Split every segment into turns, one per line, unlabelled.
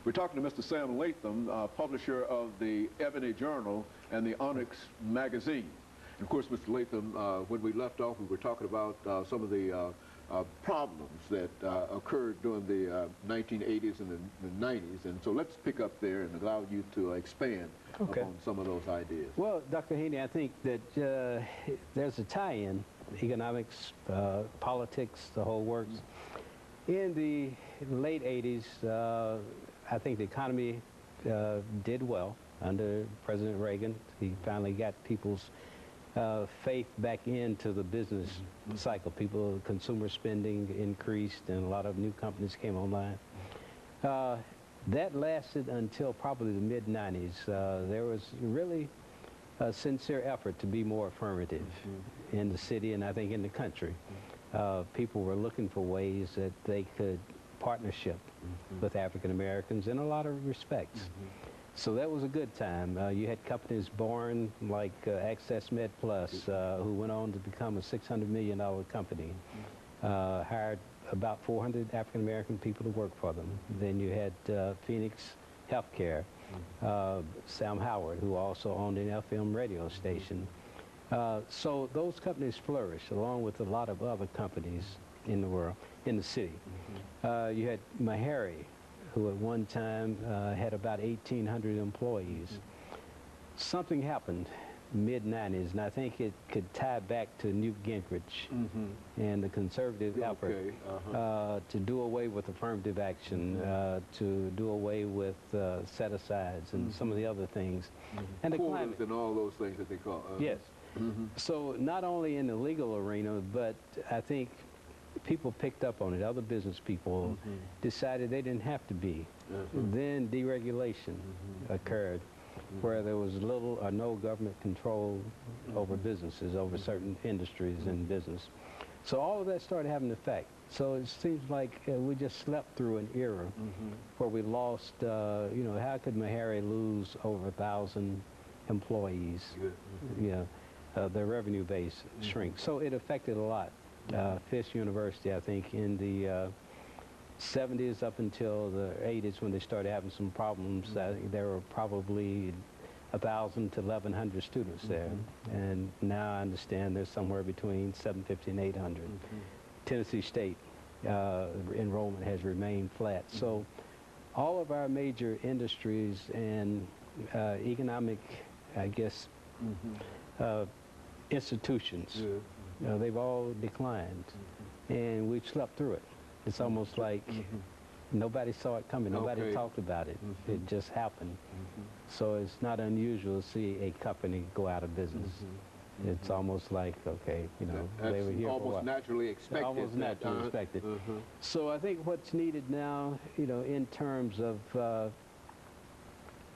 We're talking to Mr. Sam Latham, publisher of the Ebony Journal and the Onyx magazine. And of course, Mr. Latham, when we left off, we were talking about some of the problems that occurred during the 1980s and the 90s. And so let's pick up there and allow you to expand upon some of those ideas.
Well, Dr. Haney, I think that there's a tie-in, economics, politics, the whole works. In the late 80s, I think the economy did well under President Reagan. He finally got people's faith back into the business cycle. Consumer spending increased and a lot of new companies came online. That lasted until probably the mid-90s. There was really a sincere effort to be more affirmative in the city and I think in the country. People were looking for ways that they could partnership with African Americans in a lot of respects. So that was a good time. You had companies born like Access Med Plus, who went on to become a $600 million company, hired about 400 African American people to work for them. Then you had Phoenix Healthcare, Sam Howard, who also owned an FM radio station. So those companies flourished along with a lot of other companies in the world, in the city. You had Meharry, who at one time had about 1,800 employees. Something happened mid-90s, and I think it could tie back to Newt Gingrich and the conservative effort to do away with affirmative action, to do away with set-asides and some of the other things.
And the climate. And all those things that they call.
Yes. So not only in the legal arena, but I think people picked up on it. Other business people decided they didn't have to be. Then deregulation occurred, where there was little or no government control over businesses, over certain industries in business. So all of that started having an effect. So it seems like we just slept through an era where we lost, you know, how could Meharry lose over 1,000 employees? Their revenue base shrink. So it affected a lot. Fisk University, I think, in the 70s up until the 80s when they started having some problems, there were probably 1,000 to 1,100 students there. And now I understand there's somewhere between 750 and 800. Tennessee State enrollment has remained flat. So all of our major industries and economic, I guess, institutions, they've all declined, and we've slept through it. It's almost like nobody saw it coming, nobody talked about it. It just happened. So it's not unusual to see a company go out of business. It's almost like, okay, you know, they were here for
almost naturally expected.
Almost naturally expected. So I think what's needed now, you know, in terms of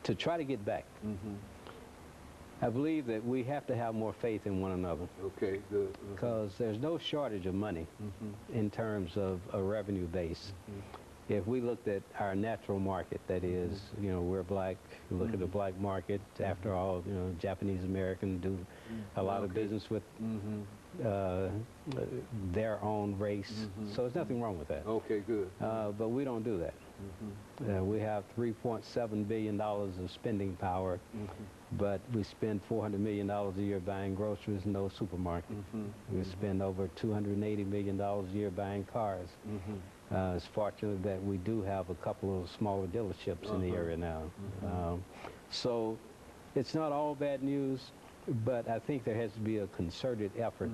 to try to get back, I believe that we have to have more faith in one another.
Okay, good.
Because there's no shortage of money in terms of a revenue base. If we looked at our natural market, that is, you know, we're black, look at the black market. After all, you know, Japanese Americans do a lot of business with their own race. So there's nothing wrong with that.
Okay, good.
But we don't do that. We have $3.7 billion of spending power, but we spend $400 million a year buying groceries in those supermarkets. We spend over $280 million a year buying cars. It's fortunate that we do have a couple of smaller dealerships in the area now. So it's not all bad news, but I think there has to be a concerted effort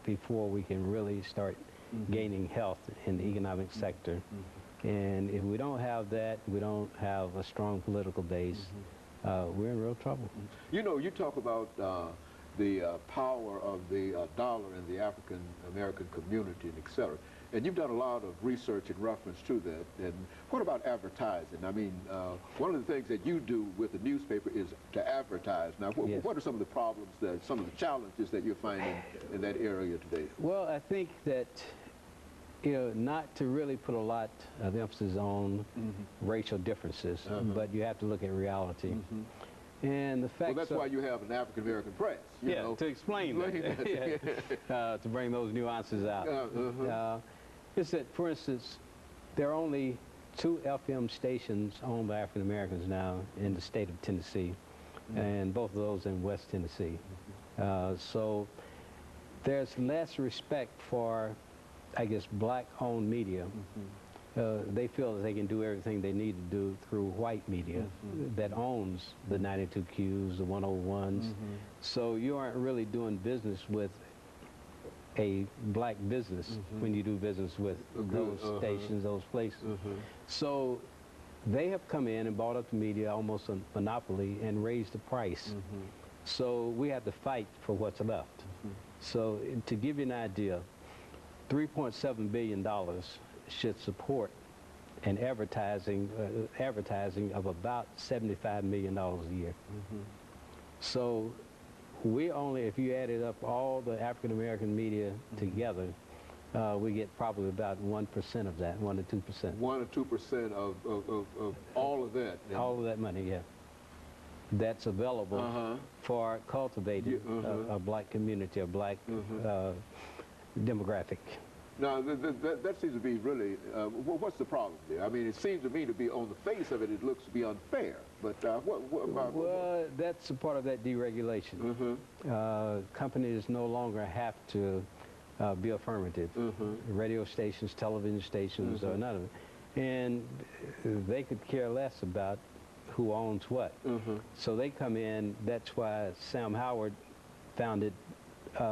before we can really start gaining health in the economic sector. And if we don't have that, we don't have a strong political base, we're in real trouble.
You know, you talk about the power of the dollar in the African American community and et cetera. And you've done a lot of research in reference to that. And what about advertising? I mean, one of the things that you do with the newspaper is to advertise. Now, what are some of the problems, some of the challenges that you're finding in that area today?
Well, I think that, you know, not to really put a lot of emphasis on racial differences, but you have to look at reality. And the fact,
well, that's why you have an African American press. You know,
to explain that, to bring those nuances out. Is that, for instance, there are only 2 FM stations owned by African Americans now in the state of Tennessee, and both of those in West Tennessee. So there's less respect for, I guess, black-owned media. They feel that they can do everything they need to do through white media that owns the 92Qs, the 101s. So you aren't really doing business with a black business when you do business with those stations, those places. So they have come in and bought up the media, almost a monopoly, and raised the price. So we have to fight for what's left. So to give you an idea, $3.7 billion should support an advertising of about $75 million a year. So we only, if you added up all the African American media together, we get probably about 1% of that, 1 to 2%.
1 or 2% of all of that.
All of that money, yeah. That's available for cultivating a black community, a black demographic.
Now, that seems to be really, what's the problem there? I mean, it seems to me to be, on the face of it, it looks to be unfair. But what about...
Well, that's a part of that deregulation. Companies no longer have to be affirmative. Radio stations, television stations, or none of it. And they could care less about who owns what. So they come in, that's why Sam Howard found it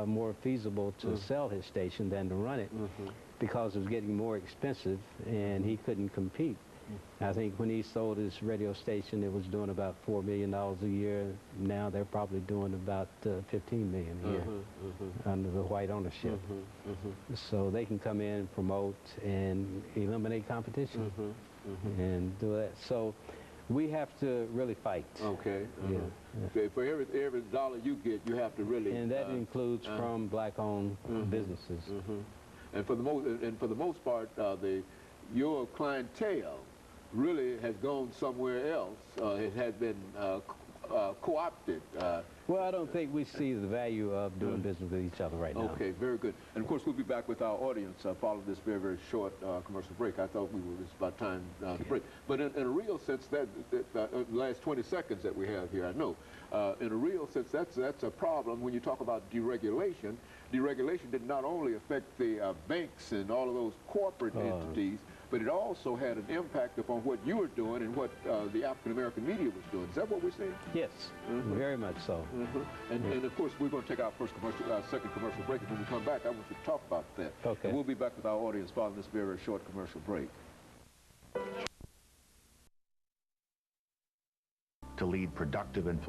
more feasible to sell his station than to run it, because it was getting more expensive and he couldn't compete. I think when he sold his radio station, it was doing about $4 million a year. Now they're probably doing about $15 million a year under the white ownership. So they can come in, promote, and eliminate competition and do that. So we have to really fight.
Okay. For every dollar you get, you have to really.
And that includes from black-owned businesses.
And for the most part, your clientele really has gone somewhere else. It has been co-opted.
Well, I don't think we see the value of doing business with each other right now.
Okay, very good. And of course, we'll be back with our audience following this very, very short commercial break. I thought it's about time to break. But in a real sense, the last 20 seconds that we have here, I know, in a real sense, that's a problem when you talk about deregulation. Deregulation did not only affect the banks and all of those corporate entities, but it also had an impact upon what you were doing and what the African-American media was doing. Is that what we're saying?
Yes, very much so.
And of course, we're going to take our second commercial break, and when we come back, I want you to talk about that.
Okay.
And we'll be back with our audience following this very, very short commercial break.
To lead productive and